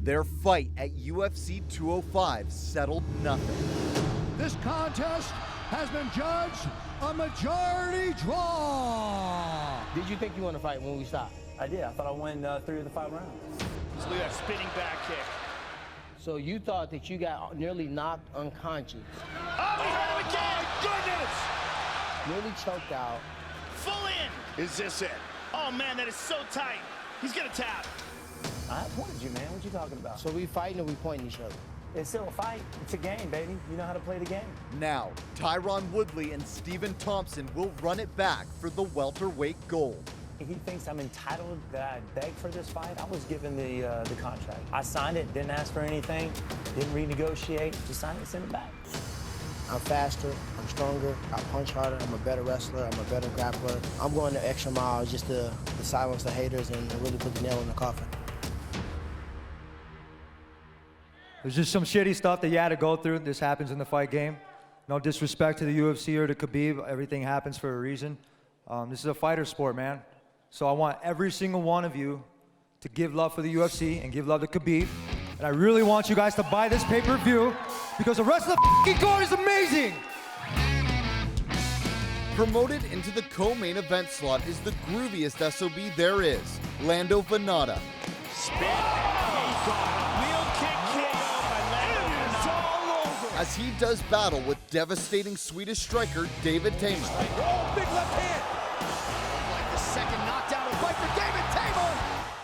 Their fight at UFC 205 settled nothing. This contest has been judged a majority draw. Did you think you won the fight when we stopped? I did. I thought I won 3 of the 5 rounds. Look at that spinning back kick. So you thought that you got nearly knocked unconscious. Oh, he hurt him again! Goodness! Nearly choked out. Full in! Is this it? Oh man, that is so tight. He's gonna tap. I pointed you, man. What you talking about? So we fighting or we pointing each other? It's still a fight. It's a game, baby. You know how to play the game. Now, Tyron Woodley and Stephen Thompson will run it back for the welterweight gold. He thinks I'm entitled that I begged for this fight. I was given the contract. I signed it, didn't ask for anything, didn't renegotiate, just signed it and sent it back. I'm faster, I'm stronger, I punch harder, I'm a better wrestler, I'm a better grappler. I'm going the extra mile just to silence the haters and really put the nail in the coffin. There's just some shitty stuff that you had to go through. This happens in the fight game. No disrespect to the UFC or to Khabib. Everything happens for a reason. This is a fighter sport, man. So I want every single one of you to give love for the UFC and give love to Khabib. And I really want you guys to buy this pay-per-view because the rest of the f***ing card is amazing. Promoted into the co-main event slot is the grooviest SOB there is, Lando Venata. Spin. Wheel kick KO by Lando. It's all over. As he does battle with devastating Swedish striker David Tamer. Oh, big left hand. Like the second knockdown fight for David Tamer.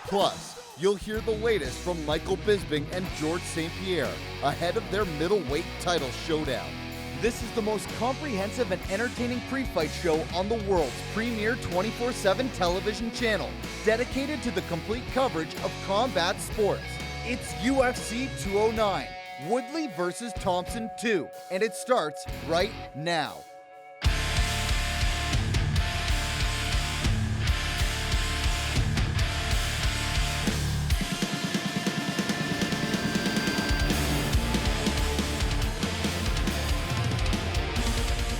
Plus, you'll hear the latest from Michael Bisping and George St. Pierre ahead of their middleweight title showdown. This is the most comprehensive and entertaining pre-fight show on the world's premier 24/7 television channel, dedicated to the complete coverage of combat sports. It's UFC 209, Woodley versus Thompson 2, and it starts right now.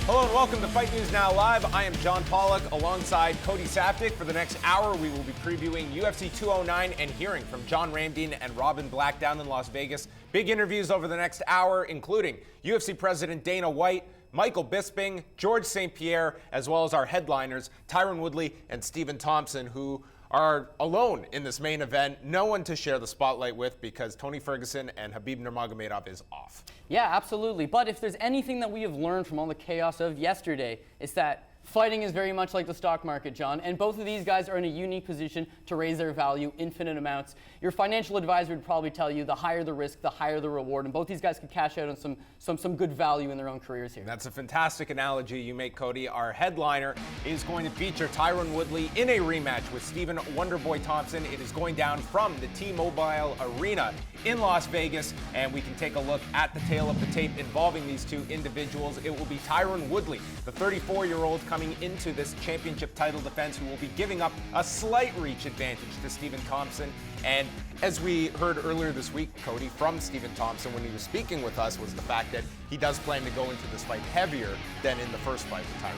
Hello and welcome to Fight News Now Live. I am John Pollock alongside Cody Saptic. For the next hour, we will be previewing UFC 209 and hearing from John Ramdine and Robin Black down in Las Vegas. Big interviews over the next hour, including UFC President Dana White, Michael Bisping, George St. Pierre, as well as our headliners, Tyron Woodley and Stephen Thompson, who are alone in this main event. No one to share the spotlight with because Tony Ferguson and Khabib Nurmagomedov is off. Yeah, absolutely. But if there's anything that we have learned from all the chaos of yesterday, it's that fighting is very much like the stock market, John, and both of these guys are in a unique position to raise their value infinite amounts. Your financial advisor would probably tell you the higher the risk, the higher the reward, and both these guys could cash out on some good value in their own careers here. That's a fantastic analogy you make, Cody. Our headliner is going to feature Tyron Woodley in a rematch with Stephen Wonderboy Thompson. It is going down from the T-Mobile Arena in Las Vegas, and we can take a look at the tail of the tape involving these two individuals. It will be Tyron Woodley, the 34-year-old coming into this championship title defense, who will be giving up a slight reach advantage to Stephen Thompson. And as we heard earlier this week, Cody, from Stephen Thompson when he was speaking with us, was the fact that he does plan to go into this fight heavier than in the first fight with Tyron.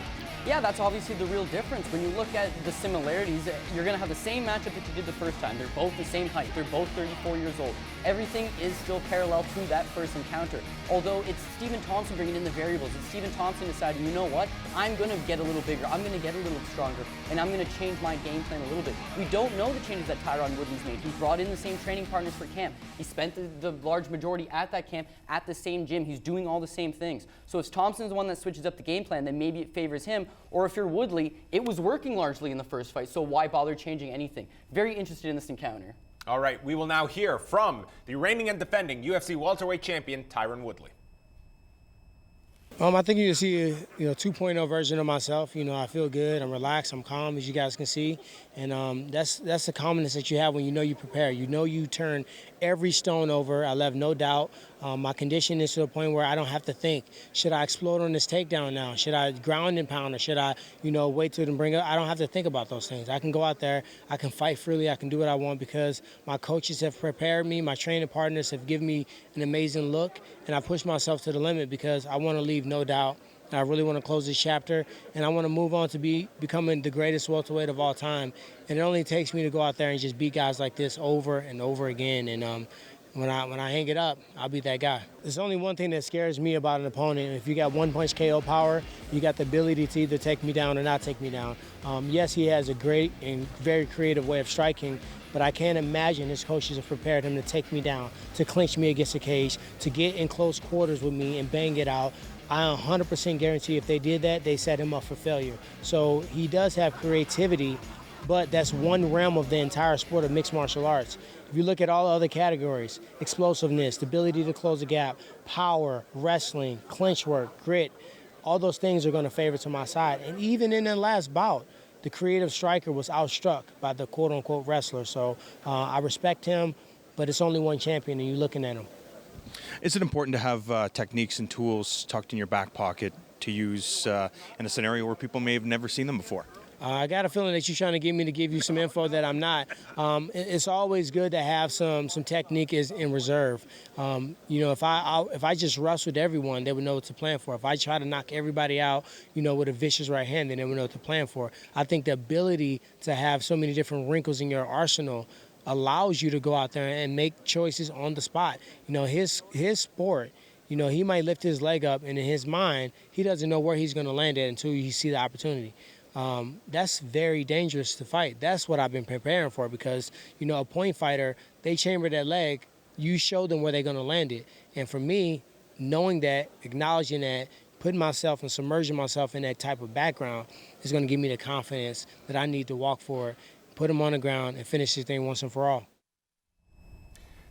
Yeah, that's obviously the real difference. When you look at the similarities, you're going to have the same matchup that you did the first time. They're both the same height. They're both 34 years old. Everything is still parallel to that first encounter. Although it's Stephen Thompson bringing in the variables. It's Stephen Thompson deciding, you know what? I'm going to get a little bigger. I'm going to get a little stronger. And I'm going to change my game plan a little bit. We don't know the changes that Tyron Woodley's made. He brought in the same training partners for camp. He spent the large majority at that camp, at the same gym. He's doing all the same things. So if Thompson's the one that switches up the game plan, then maybe it favors him. Or if you're Woodley, it was working largely in the first fight, so why bother changing anything? Very interested in this encounter. All right, we will now hear from the reigning and defending UFC welterweight champion, Tyron Woodley. I think you can see a 2.0 version of myself. I feel good, I'm relaxed, I'm calm, as you guys can see. And that's the calmness that you have when you know you prepare. You know you turn every stone over. I left no doubt. My condition is to the point where I don't have to think, should I explode on this takedown now? Should I ground and pound, or should I, wait till them bring it? I don't have to think about those things. I can go out there, I can fight freely, I can do what I want because my coaches have prepared me, my training partners have given me an amazing look, and I push myself to the limit because I want to leave no doubt. I really want to close this chapter, and I want to move on to becoming the greatest welterweight of all time. And it only takes me to go out there and just beat guys like this over and over again. And when I hang it up, I'll be that guy. There's only one thing that scares me about an opponent. If you got one punch KO power, you got the ability to either take me down or not take me down. Yes, he has a great and very creative way of striking, but I can't imagine his coaches have prepared him to take me down, to clinch me against the cage, to get in close quarters with me and bang it out. I 100% guarantee if they did that, they set him up for failure. So he does have creativity, but that's one realm of the entire sport of mixed martial arts. If you look at all other categories, explosiveness, the ability to close the gap, power, wrestling, clinch work, grit, all those things are going to favor to my side. And even in the last bout, the creative striker was outstruck by the quote-unquote wrestler. So I respect him, but it's only one champion, and you're looking at him. Is it important to have techniques and tools tucked in your back pocket to use in a scenario where people may have never seen them before? I got a feeling that you're trying to get me to give you some info that I'm not. It's always good to have some technique in reserve. If I just wrestled everyone, they would know what to plan for. If I try to knock everybody out, with a vicious right hand, then they would know what to plan for. I think the ability to have so many different wrinkles in your arsenal allows you to go out there and make choices on the spot. His sport, he might lift his leg up, and in his mind, he doesn't know where he's going to land at until he sees the opportunity. That's very dangerous to fight. That's what I've been preparing for because, a point fighter, they chamber that leg, you show them where they're going to land it. And for me, knowing that, acknowledging that, putting myself and submerging myself in that type of background is going to give me the confidence that I need to walk forward, put him on the ground, and finish this thing once and for all.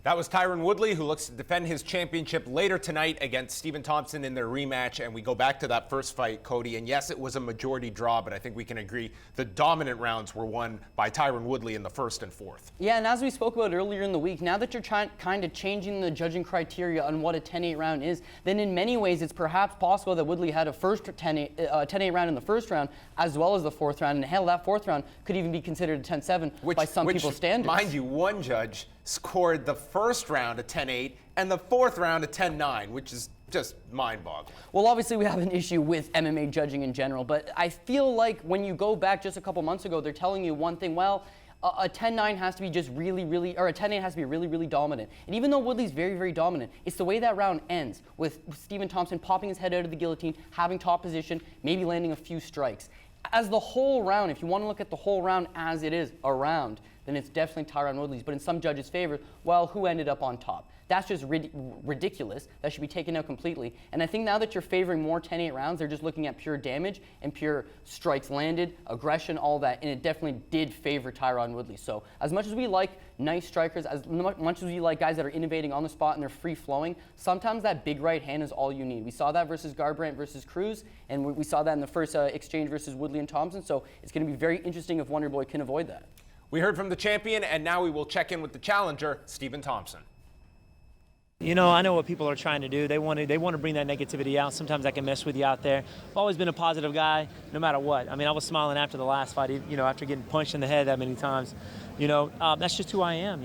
That was Tyron Woodley, who looks to defend his championship later tonight against Stephen Thompson in their rematch. And we go back to that first fight, Cody. And yes, it was a majority draw, but I think we can agree the dominant rounds were won by Tyron Woodley in the first and fourth. Yeah, and as we spoke about earlier in the week, now that you're kind of changing the judging criteria on what a 10-8 round is, then in many ways it's perhaps possible that Woodley had a 10-8 round in the first round as well as the fourth round. And hell, that fourth round could even be considered a 10-7 by some people's standards. Mind you, one judge scored the first round a 10-8 and the fourth round a 10-9, which is just mind-boggling. Well, obviously we have an issue with MMA judging in general, but I feel like when you go back just a couple months ago, they're telling you one thing, well, a 10-9 has to be just really, or a 10-8 has to be really dominant. And even though Woodley's very dominant, it's the way that round ends with Stephen Thompson popping his head out of the guillotine, having top position, maybe landing a few strikes. As the whole round, if you want to look at the whole round as it is, a round, then it's definitely Tyron Woodley's. But in some judges' favor, well, who ended up on top? That's just ridiculous. That should be taken out completely. And I think now that you're favoring more 10-8 rounds, they're just looking at pure damage and pure strikes landed, aggression, all that. And it definitely did favor Tyron Woodley. So as much as we like nice strikers, as much as we like guys that are innovating on the spot and they're free-flowing, sometimes that big right hand is all you need. We saw that versus Garbrandt versus Cruz, and we saw that in the first exchange versus Woodley and Thompson. So it's going to be very interesting if Wonderboy can avoid that. We heard from the champion, and now we will check in with the challenger, Stephen Thompson. I know what people are trying to do. They want to bring that negativity out. Sometimes I can mess with you out there. I've always been a positive guy, no matter what. I mean, I was smiling after the last fight, after getting punched in the head that many times. That's just who I am,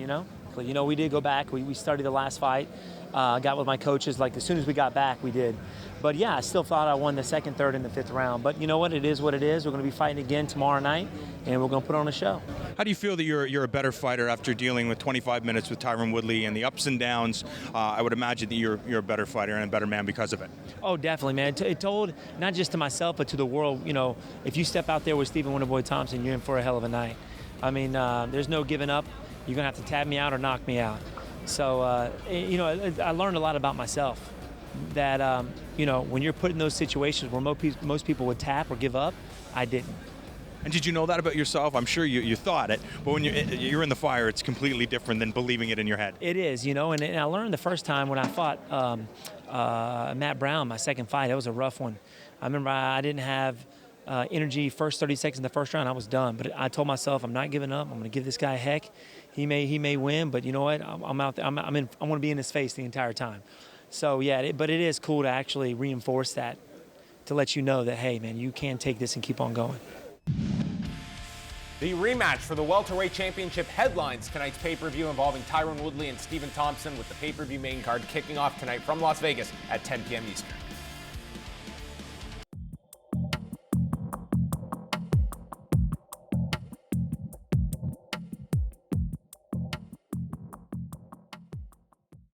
We did go back. We started the last fight. Got with my coaches, as soon as we got back, we did. But yeah, I still thought I won the second, third, and the fifth round. But you know what? It is what it is. We're going to be fighting again tomorrow night, and we're going to put on a show. How do you feel that you're a better fighter after dealing with 25 minutes with Tyron Woodley and the ups and downs? I would imagine that you're a better fighter and a better man because of it. Oh, definitely, man. It told not just to myself, but to the world, if you step out there with Stephen Wonderboy Thompson, you're in for a hell of a night. I mean, there's no giving up. You're going to have to tap me out or knock me out. So, I learned a lot about myself that, when you're put in those situations where most people would tap or give up, I didn't. And did you know that about yourself? I'm sure you thought it, but when you're in the fire, it's completely different than believing it in your head. It is, and I learned the first time when I fought Matt Brown, my second fight. It was a rough one. I remember I didn't have energy first 30 seconds in the first round. I was done, but I told myself I'm not giving up. I'm going to give this guy a heck. He may win, but you know what? I'm out there. I want to be in his face the entire time. So yeah, but it is cool to actually reinforce that, to let you know that, hey man, you can take this and keep on going. The rematch for the welterweight championship headlines tonight's pay-per-view involving Tyron Woodley and Stephen Thompson, with the pay-per-view main card kicking off tonight from Las Vegas at 10 p.m. Eastern.